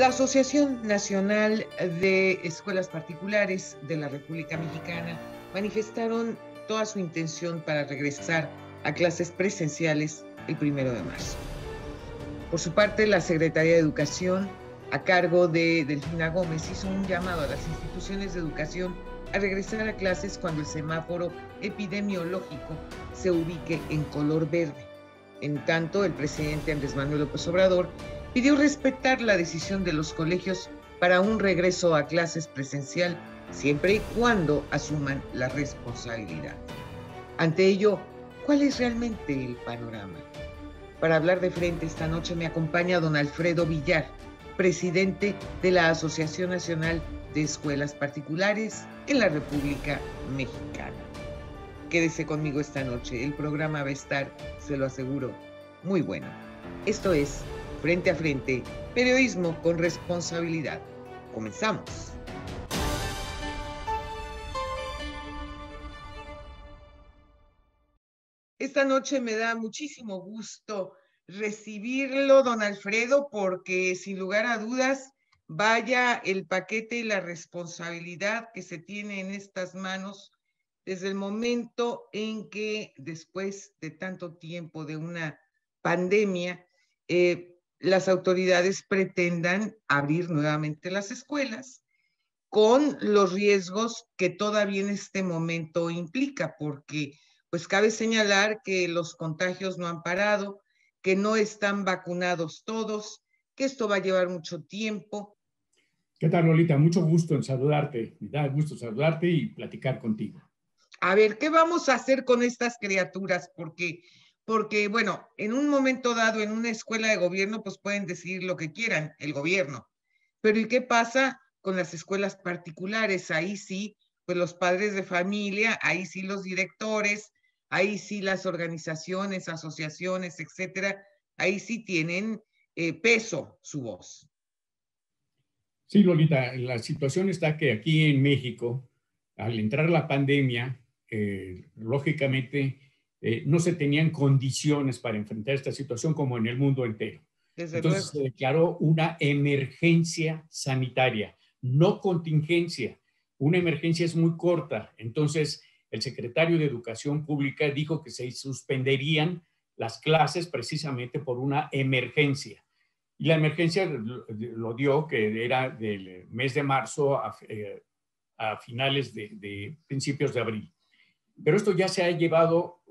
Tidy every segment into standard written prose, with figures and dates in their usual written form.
La Asociación Nacional de Escuelas Particulares de la República Mexicana manifestaron toda su intención para regresar a clases presenciales el 1 de marzo. Por su parte, la Secretaría de Educación, a cargo de Delfina Gómez, hizo un llamado a las instituciones de educación a regresar a clases cuando el semáforo epidemiológico se ubique en color verde. En tanto, el presidente Andrés Manuel López Obrador pidió respetar la decisión de los colegios para un regreso a clases presencial, siempre y cuando asuman la responsabilidad. Ante ello, ¿cuál es realmente el panorama? Para hablar de frente esta noche me acompaña don Alfredo Villar, presidente de la Asociación Nacional de Escuelas Particulares en la República Mexicana. Quédese conmigo esta noche, el programa va a estar, se lo aseguro, muy bueno. Esto es Frente a Frente, periodismo con responsabilidad. Comenzamos. Esta noche me da muchísimo gusto recibirlo, don Alfredo, porque sin lugar a dudas, vaya el paquete y la responsabilidad que se tiene en estas manos desde el momento en que, después de tanto tiempo de una pandemia, las autoridades pretendan abrir nuevamente las escuelas con los riesgos que todavía en este momento implica, porque pues cabe señalar que los contagios no han parado, que no están vacunados todos, que esto va a llevar mucho tiempo. ¿Qué tal, Lolita? Mucho gusto en saludarte. Me da gusto saludarte y platicar contigo. A ver, ¿qué vamos a hacer con estas criaturas? Porque, bueno, en un momento dado, en una escuela de gobierno, pues pueden decidir lo que quieran, el gobierno. Pero ¿y qué pasa con las escuelas particulares? Ahí sí, pues los padres de familia, ahí sí los directores, ahí sí las organizaciones, asociaciones, etcétera, ahí sí tienen peso su voz. Sí, Lolita, la situación está que aquí en México, al entrar la pandemia, lógicamente no se tenían condiciones para enfrentar esta situación como en el mundo entero. Entonces se declaró una emergencia sanitaria, no contingencia. Una emergencia es muy corta. Entonces el secretario de Educación Pública dijo que se suspenderían las clases precisamente por una emergencia. Y la emergencia lo dio, que era del mes de marzo a finales de principios de abril. Pero esto ya se ha llevado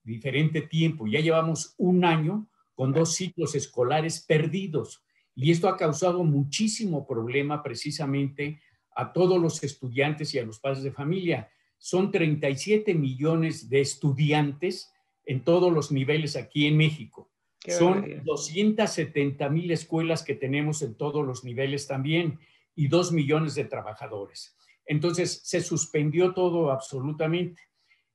diferente tiempo. Ya llevamos un año con 2 ciclos escolares perdidos. Y esto ha causado muchísimo problema precisamente a todos los estudiantes y a los padres de familia. Son 37 millones de estudiantes en todos los niveles aquí en México. Son 270,000 escuelas que tenemos en todos los niveles también y 2 millones de trabajadores. Entonces se suspendió todo absolutamente.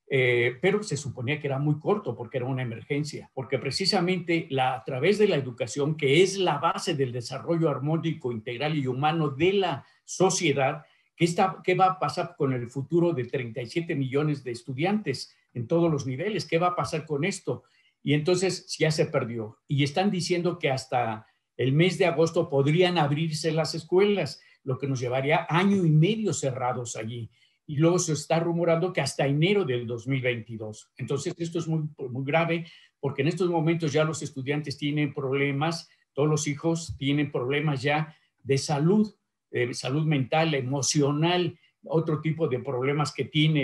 Pero se suponía que era muy corto porque era una emergencia, porque precisamente a través de la educación, que es la base del desarrollo armónico, integral y humano de la sociedad, ¿qué va a pasar con el futuro de 37 millones de estudiantes en todos los niveles? ¿Qué va a pasar con esto? Y entonces ya se perdió. Y están diciendo que hasta el mes de agosto podrían abrirse las escuelas, lo que nos llevaría año y medio cerrados allí. Y luego se está rumorando que hasta enero del 2022. Entonces, esto es muy, muy grave porque en estos momentos ya los estudiantes tienen problemas, todos los hijos tienen problemas ya de salud mental, emocional, otro tipo de problemas que tiene,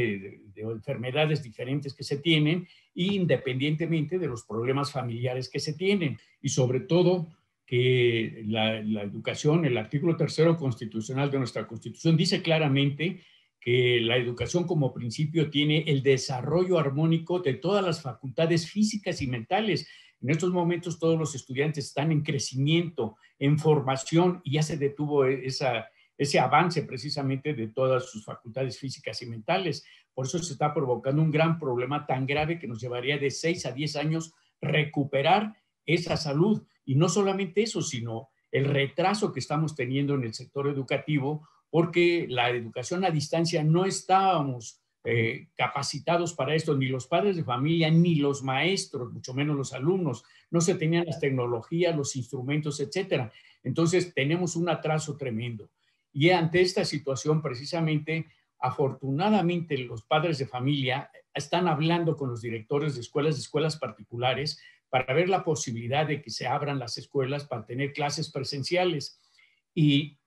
de enfermedades diferentes que se tienen, independientemente de los problemas familiares que se tienen. Y sobre todo que la educación, el artículo 3º constitucional de nuestra Constitución dice claramente que la educación como principio tiene el desarrollo armónico de todas las facultades físicas y mentales. En estos momentos todos los estudiantes están en crecimiento, en formación, y ya se detuvo ese avance precisamente de todas sus facultades físicas y mentales. Por eso se está provocando un gran problema tan grave que nos llevaría de 6 a 10 años recuperar esa salud. Y no solamente eso, sino el retraso que estamos teniendo en el sector educativo, porque la educación a distancia no estábamos capacitados para esto, ni los padres de familia, ni los maestros, mucho menos los alumnos. no se tenían las tecnologías, los instrumentos, etcétera. Entonces, tenemos un atraso tremendo. Y ante esta situación, precisamente, afortunadamente, los padres de familia están hablando con los directores de escuelas particulares, para ver la posibilidad de que se abran las escuelas para tener clases presenciales. Y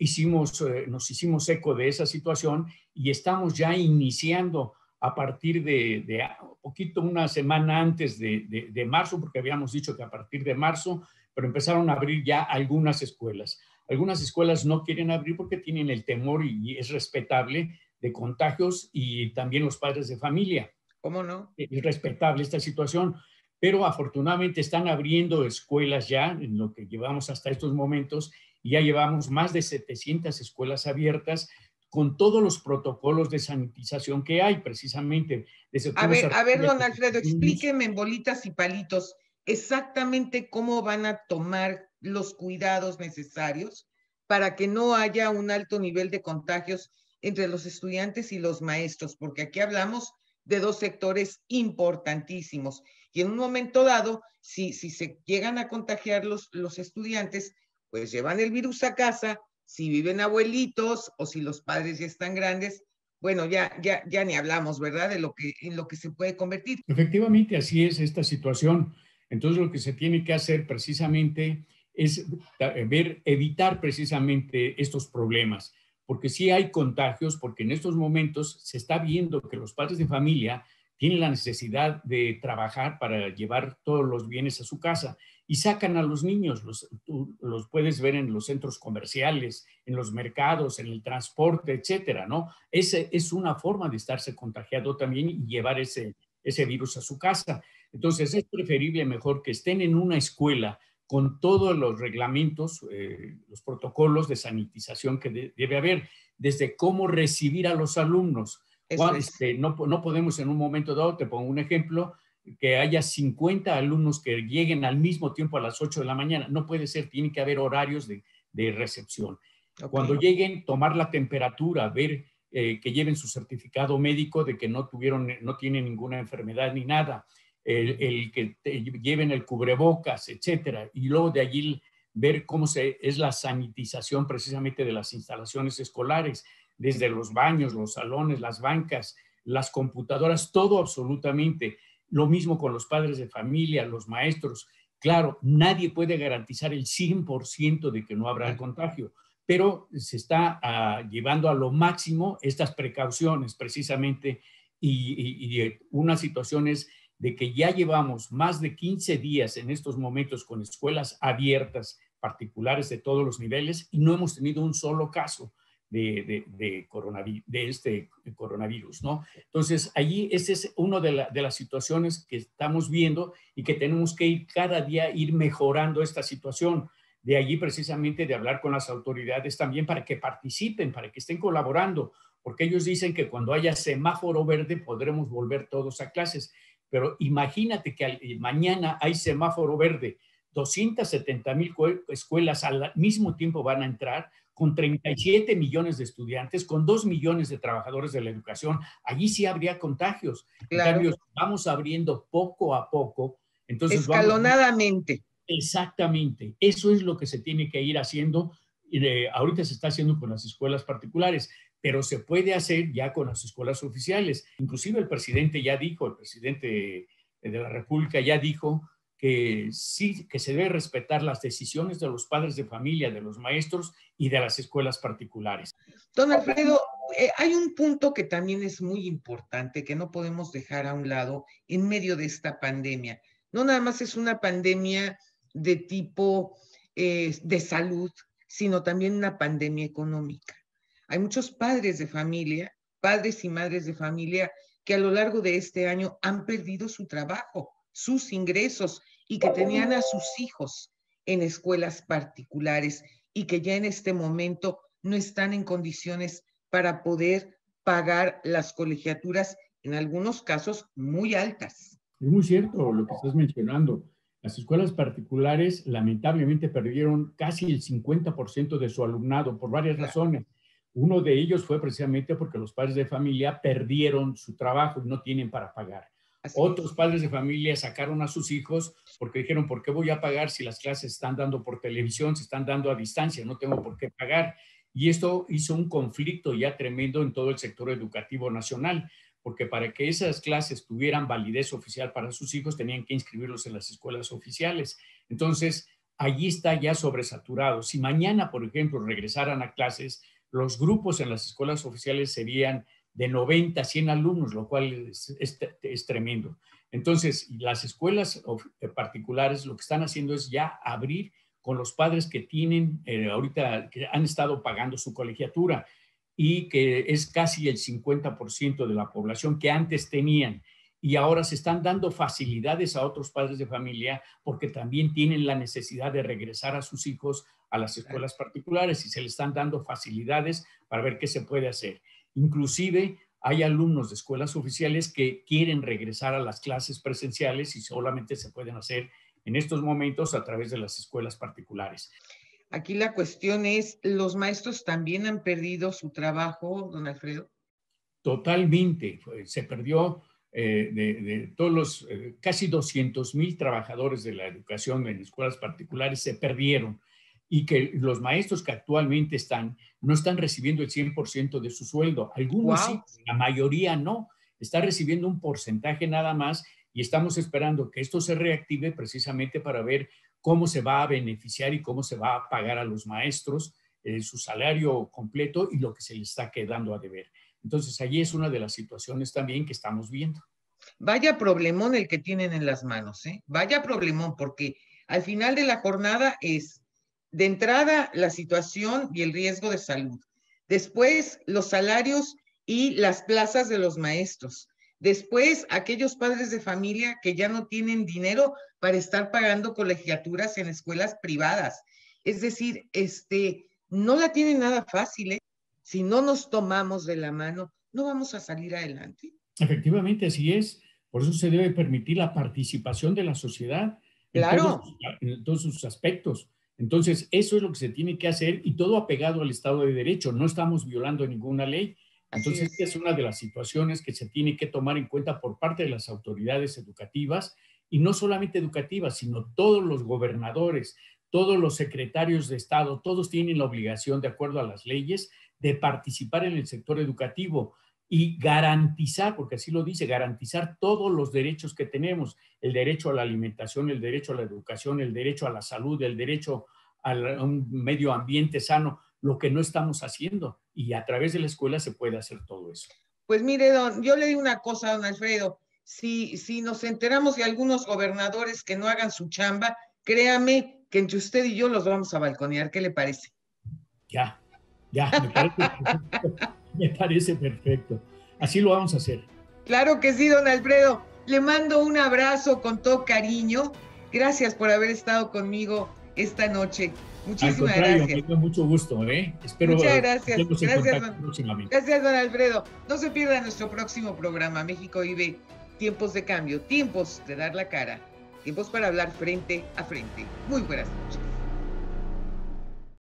nos hicimos eco de esa situación y estamos ya iniciando a partir de un poquito, una semana antes de marzo, porque habíamos dicho que a partir de marzo, pero empezaron a abrir ya algunas escuelas. Algunas escuelas no quieren abrir porque tienen el temor, y es respetable, de contagios, y también los padres de familia. ¿Cómo no? Es respetable esta situación, pero afortunadamente están abriendo escuelas ya, en lo que llevamos hasta estos momentos, y ya llevamos más de 700 escuelas abiertas con todos los protocolos de sanitización que hay, precisamente. Desde A ver, don Alfredo, explíqueme en bolitas y palitos exactamente cómo van a tomar los cuidados necesarios para que no haya un alto nivel de contagios entre los estudiantes y los maestros, porque aquí hablamos de dos sectores importantísimos. Y en un momento dado, si se llegan a contagiar los estudiantes, pues llevan el virus a casa. Si viven abuelitos o si los padres ya están grandes, bueno, ya ni hablamos, ¿verdad? En lo que se puede convertir. Efectivamente, así es esta situación. Entonces, lo que se tiene que hacer precisamente es evitar precisamente estos problemas, porque sí hay contagios, porque en estos momentos se está viendo que los padres de familia tienen la necesidad de trabajar para llevar todos los bienes a su casa y sacan a los niños. Tú los puedes ver en los centros comerciales, en los mercados, en el transporte, etcétera, ¿no? Esa es una forma de estarse contagiado también y llevar ese virus a su casa. Entonces, es preferible mejor que estén en una escuela con todos los reglamentos, los protocolos de sanitización que debe haber, desde cómo recibir a los alumnos. No podemos en un momento dado, te pongo un ejemplo, que haya 50 alumnos que lleguen al mismo tiempo a las 8 de la mañana. No puede ser, tiene que haber horarios de recepción. Okay. Cuando lleguen, tomar la temperatura, ver que lleven su certificado médico de que no tienen ninguna enfermedad ni nada, el que lleven el cubrebocas, etcétera, y luego de allí ver cómo es la sanitización precisamente de las instalaciones escolares, desde los baños, los salones, las bancas, las computadoras, todo absolutamente. Lo mismo con los padres de familia, los maestros. Claro, nadie puede garantizar el 100% de que no habrá contagio, pero se está llevando a lo máximo estas precauciones precisamente, y una situación es de que ya llevamos más de 15 días en estos momentos con escuelas abiertas particulares de todos los niveles y no hemos tenido un solo caso de este coronavirus, ¿no? Entonces, allí esa es una de las situaciones que estamos viendo y que tenemos que ir cada día mejorando esta situación. De allí precisamente de hablar con las autoridades también para que participen, para que estén colaborando, porque ellos dicen que cuando haya semáforo verde podremos volver todos a clases. Pero imagínate que mañana hay semáforo verde, 270,000 escuelas al mismo tiempo van a entrar, con 37 millones de estudiantes, con 2 millones de trabajadores de la educación. Allí sí habría contagios. Claro. En cambio, vamos abriendo poco a poco. Entonces, escalonadamente. Exactamente. Eso es lo que se tiene que ir haciendo. Ahorita se está haciendo con las escuelas particulares, pero se puede hacer ya con las escuelas oficiales. Inclusive el presidente de la República ya dijo que sí, que se debe respetar las decisiones de los padres de familia, de los maestros y de las escuelas particulares. Don Alfredo, hay un punto que también es muy importante, que no podemos dejar a un lado en medio de esta pandemia. No nada más es una pandemia de tipo de salud, sino también una pandemia económica. Hay muchos padres de familia, padres y madres de familia, que a lo largo de este año han perdido su trabajo, sus ingresos, y que tenían a sus hijos en escuelas particulares y que ya en este momento no están en condiciones para poder pagar las colegiaturas, en algunos casos muy altas. Es muy cierto lo que estás mencionando. Las escuelas particulares lamentablemente perdieron casi el 50% de su alumnado por varias razones. Uno de ellos fue precisamente porque los padres de familia perdieron su trabajo y no tienen para pagar. Así Otros es. padres de familia sacaron a sus hijos porque dijeron, ¿por qué voy a pagar si las clases se están dando por televisión, se están dando a distancia? No tengo por qué pagar. Y esto hizo un conflicto ya tremendo en todo el sector educativo nacional, porque para que esas clases tuvieran validez oficial para sus hijos, tenían que inscribirlos en las escuelas oficiales. Entonces, allí está ya sobresaturado. Si mañana, por ejemplo, regresaran a clases, los grupos en las escuelas oficiales serían de 90 a 100 alumnos, lo cual es tremendo. Entonces, las escuelas particulares lo que están haciendo es ya abrir con los padres que tienen ahorita, que han estado pagando su colegiatura y que es casi el 50% de la población que antes tenían. Y ahora se están dando facilidades a otros padres de familia porque también tienen la necesidad de regresar a sus hijos a las escuelas particulares y se les están dando facilidades para ver qué se puede hacer. Inclusive hay alumnos de escuelas oficiales que quieren regresar a las clases presenciales y solamente se pueden hacer en estos momentos a través de las escuelas particulares. Aquí la cuestión es, ¿los maestros también han perdido su trabajo, don Alfredo? Totalmente. Se perdió de todos los casi 200,000 trabajadores de la educación en escuelas particulares, se perdieron. Y que los maestros que actualmente están no están recibiendo el 100% de su sueldo. Algunos sí, Wow. la mayoría no. Está recibiendo un porcentaje nada más y estamos esperando que esto se reactive precisamente para ver cómo se va a beneficiar y cómo se va a pagar a los maestros su salario completo y lo que se les está quedando a deber. Entonces, allí es una de las situaciones también que estamos viendo. Vaya problemón el que tienen en las manos, ¿eh? Vaya problemón, porque al final de la jornada es, de entrada, la situación y el riesgo de salud. Después, los salarios y las plazas de los maestros. Después, aquellos padres de familia que ya no tienen dinero para estar pagando colegiaturas en escuelas privadas. Es decir, no la tienen nada fácil, ¿eh? Si no nos tomamos de la mano, no vamos a salir adelante. Efectivamente, así es. Por eso se debe permitir la participación de la sociedad Claro. en todos sus aspectos. Entonces, eso es lo que se tiene que hacer y todo apegado al Estado de Derecho. No estamos violando ninguna ley. Así Entonces, esta es. es una de las situaciones que se tiene que tomar en cuenta por parte de las autoridades educativas y no solamente educativas, sino todos los gobernadores, todos los secretarios de Estado, todos tienen la obligación, de acuerdo a las leyes, de participar en el sector educativo y garantizar, porque así lo dice, garantizar todos los derechos que tenemos, el derecho a la alimentación, el derecho a la educación, el derecho a la salud, el derecho a un medio ambiente sano, lo que no estamos haciendo. Y a través de la escuela se puede hacer todo eso. Pues mire, yo le digo una cosa, don Alfredo, si nos enteramos de algunos gobernadores que no hagan su chamba, créame que entre usted y yo los vamos a balconear. ¿Qué le parece? Ya, ya, me parece perfecto. Me parece perfecto. Así lo vamos a hacer. Claro que sí, don Alfredo. Le mando un abrazo con todo cariño. Gracias por haber estado conmigo esta noche. Al Muchísimas contrario, gracias. me dio mucho gusto, ¿eh? Espero Muchas gracias. estemos en Gracias, contacto próximamente. gracias, don Alfredo. No se pierda nuestro próximo programa. México vive tiempos de cambio, tiempos de dar la cara, tiempos para hablar frente a frente. Muy buenas noches.